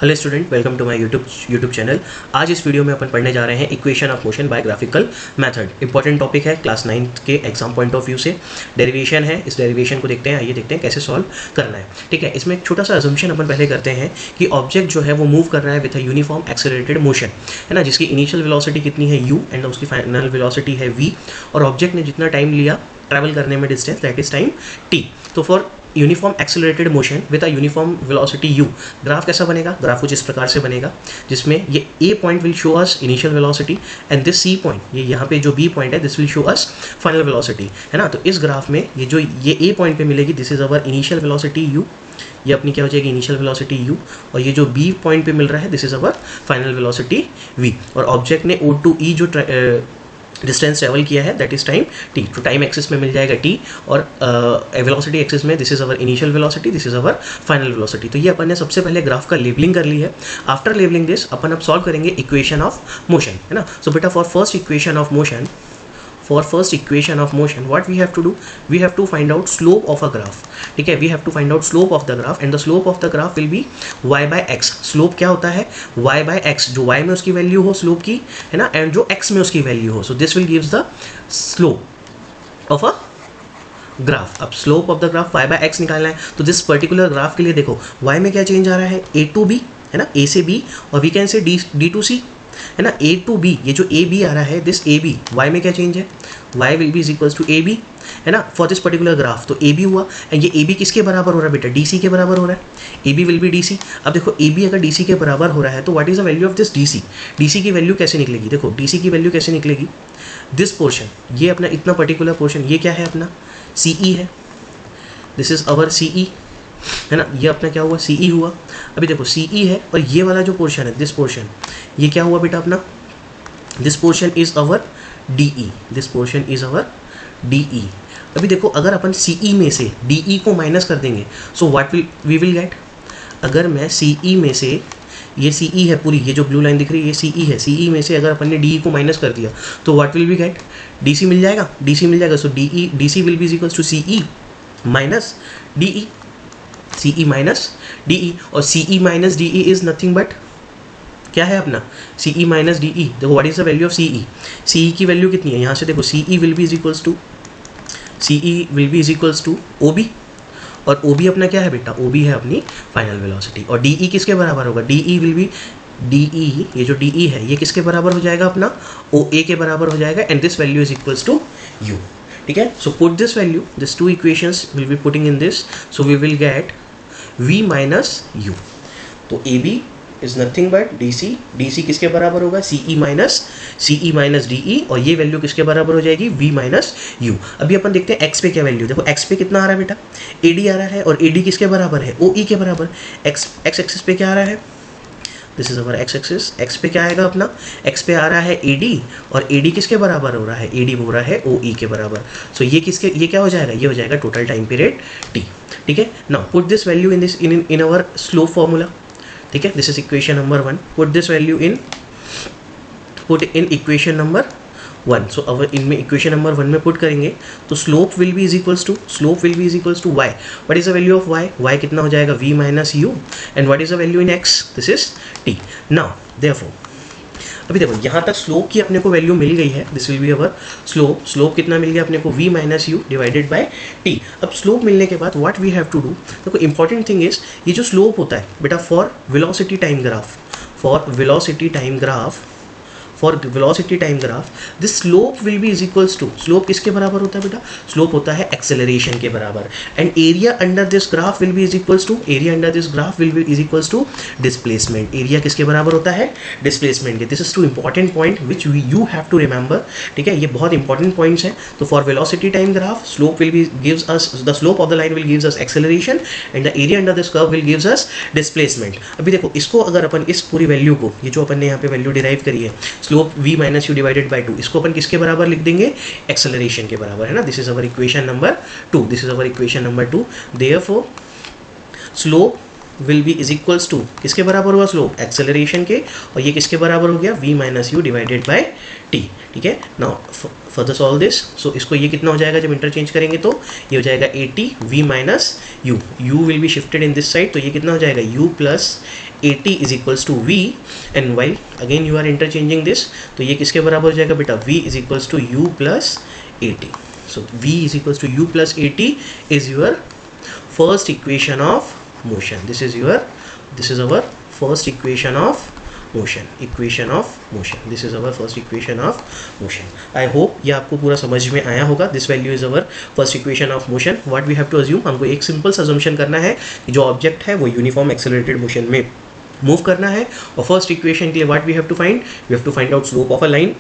Hello student, welcome to my YouTube channel. आज इस video में अपन पढ़ने जा रहे हैं equation of motion by graphical method. Important topic है क्लास 9 के एग्जाम पॉइंट ऑफ व्यू से। डेरिवेशन है, इस डेरिवेशन को देखते हैं। आइए देखते हैं कैसे सॉल्व करना है। ठीक है, इसमें एक छोटा सा अजम्पशन अपन पहले करते हैं कि ऑब्जेक्ट जो है वो मूव कर रहा है with a uniform accelerated motion, है ना, जिसकी इनिशियल वेलोसिटी कितनी है u एंड उसकी फाइनल वेलोसिटी है v, और ऑब्जेक्ट ने जितना टाइम लिया ट्रैवल करने में distance, that is time t। तो for uniform accelerated motion with a uniform velocity u, graph कैसा बनेगा? ग्राफ कुछ इस प्रकार से बनेगा जिसमें ये a point will show us initial velocity and this c point, ये यहाँ पे जो b पॉइंट है, this will show us final velocity, है ना। तो इस ग्राफ में ये a पॉइंट पे मिलेगी, this is our initial velocity u, ये अपनी क्या हो जाएगी इनिशियल वेलोसिटी u, और ये जो b पॉइंट पे मिल रहा है this is our final velocity v। और ऑब्जेक्ट ने o टू e जो डिस्टेंस ट्रेवल किया है दैट इज टाइम t। तो टाइम एक्सिस में मिल जाएगा t, और वेलोसिटी एक्सिस में this is our initial velocity, this is our final velocity. तो ये अपन ने सबसे पहले ग्राफ का लेबलिंग कर ली है। आफ्टर लेबलिंग दिस अपन अब सॉल्व करेंगे इक्वेशन ऑफ मोशन, है ना। सो बेटा for first equation of motion, what we have to do, we have to find out slope of a graph। ठीक है, we have to find out slope of the graph and the slope of the graph will be y by x। slope क्या होता है? y by x, जो y में उसकी value हो slope की, है ना, एंड जो x में उसकी वैल्यू हो। So this will gives the slope of a graph. अब slope of the graph y by x निकालना है, तो दिस पर्टिकुलर ग्राफ के लिए देखो y में क्या चेंज आ रहा है, a to b, है ना, a से b, और we can say d to c, है ना, a to b, ये जो a b आ रहा है, दिस a b, y में क्या चेंज है, y will be is equals to a b, है ना, फॉर दिस पर्टिकुलर ग्राफ। तो a b हुआ, एंड ये a b किसके बराबर हो रहा है बेटा? dc के बराबर हो रहा है। a b will be dc। अब देखो a b अगर dc के बराबर हो रहा है तो what is the value of this dc? dc की वैल्यू कैसे निकलेगी? देखो dc की वैल्यू कैसे निकलेगी, दिस पोर्शन, ये अपना इतना पर्टिकुलर पोर्शन, ये क्या है अपना ce है, दिस इज अवर ce, है ना, ये अपना क्या हुआ ce हुआ। अभी देखो ce है, और ये वाला जो पोर्शन है, दिस पोर्शन, ये क्या हुआ बेटा अपना, this portion is our DE, this portion is our DE। अभी देखो अगर अपन CE में से DE को माइनस कर देंगे, so what we will get, अगर मैं CE में से, ये CE है पूरी, ये जो ब्लू लाइन दिख रही है ये CE है, CE में से अगर अपन ने DE को माइनस कर दिया तो what will we get, DC मिल जाएगा, DC मिल जाएगा। So DC will be is equals to CE minus DE, CE minus DE, और CE minus DE is nothing but क्या है अपना CE माइनस DE। देखो what is the value of CE, CE की वैल्यू कितनी है, यहाँ से देखो CE will be is equals to OB, और OB अपना क्या है बेटा, OB है अपनी फाइनल वेलोसिटी, और DE किसके बराबर होगा, DE विल बी DE, ये जो DE है ये किसके बराबर हो जाएगा अपना OA के बराबर हो जाएगा, and this value is equals to U। ठीक है, so put this value, this two equations will be putting in this, so we will get V minus U। तो AB is nothing but DC किसके बराबर होगा, CE minus DE, और ये value किसके बराबर हो जाएगी, V माइनस U। अभी अपन देखते हैं x पे क्या वैल्यू। देखो x पे कितना आ रहा है बेटा, AD आ रहा है, और AD किसके बराबर है, OE के बराबर। x एक्सिस पे क्या आ रहा है, this is our x axis, x पे क्या आएगा अपना, x पे आ रहा है AD, और AD किसके बराबर हो रहा है, AD हो रहा है OE के बराबर। सो ये क्या हो जाएगा, ये हो जाएगा टोटल टाइम पीरियड t। ठीक है, now put this value in our slope formula. ठीक है, this is equation number 1, put this value in equation number 1। सो अगर इनमें इक्वेशन नंबर 1 में पुट करेंगे तो slope will be is equals to y। What is the value of y कितना हो जाएगा, v minus u, and what is the value in x, this is t। Now therefore अभी देखो यहाँ तक स्लोप की अपने को वैल्यू मिल गई है, this will be our slope कितना मिल गया अपने को, v minus u divided by t। अब स्लोप मिलने के बाद what we have to do, देखो इंपॉर्टेंट थिंग इज ये जो स्लोप होता है बेटा for velocity time graph, this slope will be is equals to, slope किसके बराबर होता है बेटा, स्लोप होता है एक्सेलरेशन के बराबर, and area under this graph will be is equals to displacement. Area किसके बराबर होता है, डिस्प्लेसमेंट के। This is two important point which you have to remember. ठीक है, ये बहुत इंपॉर्टेंट पॉइंट्स हैं। तो for velocity time graph slope will be gives us, the slope of the line will gives us acceleration, and the area under this curve will gives us displacement. अभी देखो इसको अगर अपन इस पूरी वैल्यू को, ये जो अपन ने यहाँ पे वैल्यू डिराइव करी है slope v minus u divided bye 2, इसको अपन किसके बराबर लिख देंगे, एक्सेलरेशन के बराबर, है ना। This is our equation number 2। Therefore slope will be is equals to, किसके बराबर हुआ स्लोप, एक्सेलरेशन के, और ये किसके बराबर हो गया, v minus u divided by t। ठीक है, नाउ फर्दर सॉल्व दिस, सो इसको ये कितना हो जाएगा जब इंटरचेंज करेंगे तो ये हो जाएगा 80 v minus u, u will be shifted in this side, तो ये कितना हो जाएगा u plus 80 is equals to v, and while again you are interchanging this, तो ये किसके बराबर हो जाएगा बेटा, v is equals to u plus 80, so v is equals to u plus 80 is your first equation of motion, this is our first equation of motion, this is our first equation of motion. I hope ये आपको पूरा समझ में आया होगा. This value is our first equation of motion. What we have to assume, हमको एक simple सा assumption करना है कि जो ऑब्जेक्ट है वो यूनिफॉर्म एक्सेलरेटेड मोशन में मूव करना है, और फर्स्ट इक्वेशन के लिए what we have to find out slope of a line.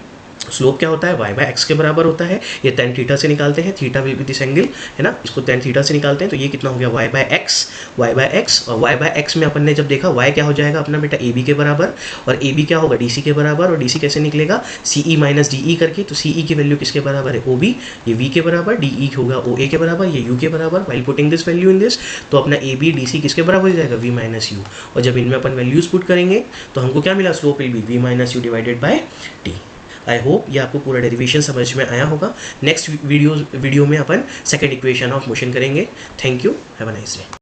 Slope क्या होता है, y बाय एक्स के बराबर होता है, ये tan थीटा से निकालते हैं, theta will be this angle है ना, इसको tan थीटा से निकालते हैं, तो ये कितना हो गया y बाय एक्स, और y बाय एक्स में अपन ने जब देखा y क्या हो जाएगा अपना बेटा ab के बराबर, और ab क्या होगा dc के बराबर, और dc कैसे निकलेगा ce माइनस de करके, तो ce की वैल्यू किसके बराबर है ob, ये v के बराबर, de होगा oa के बराबर, ये u के बराबर, while putting this value in this, तो अपना ab dc किसके बराबर हो जाएगा v माइनस यू, और जब इनमें अपन वैल्यूज पुट करेंगे तो हमको क्या मिला, slope will B v minus u divided by t. I hope ये आपको पूरा डेरिवेशन समझ में आया होगा. नेक्स्ट वीडियो में अपन सेकंड इक्वेशन ऑफ मोशन करेंगे. Thank you, have a nice day.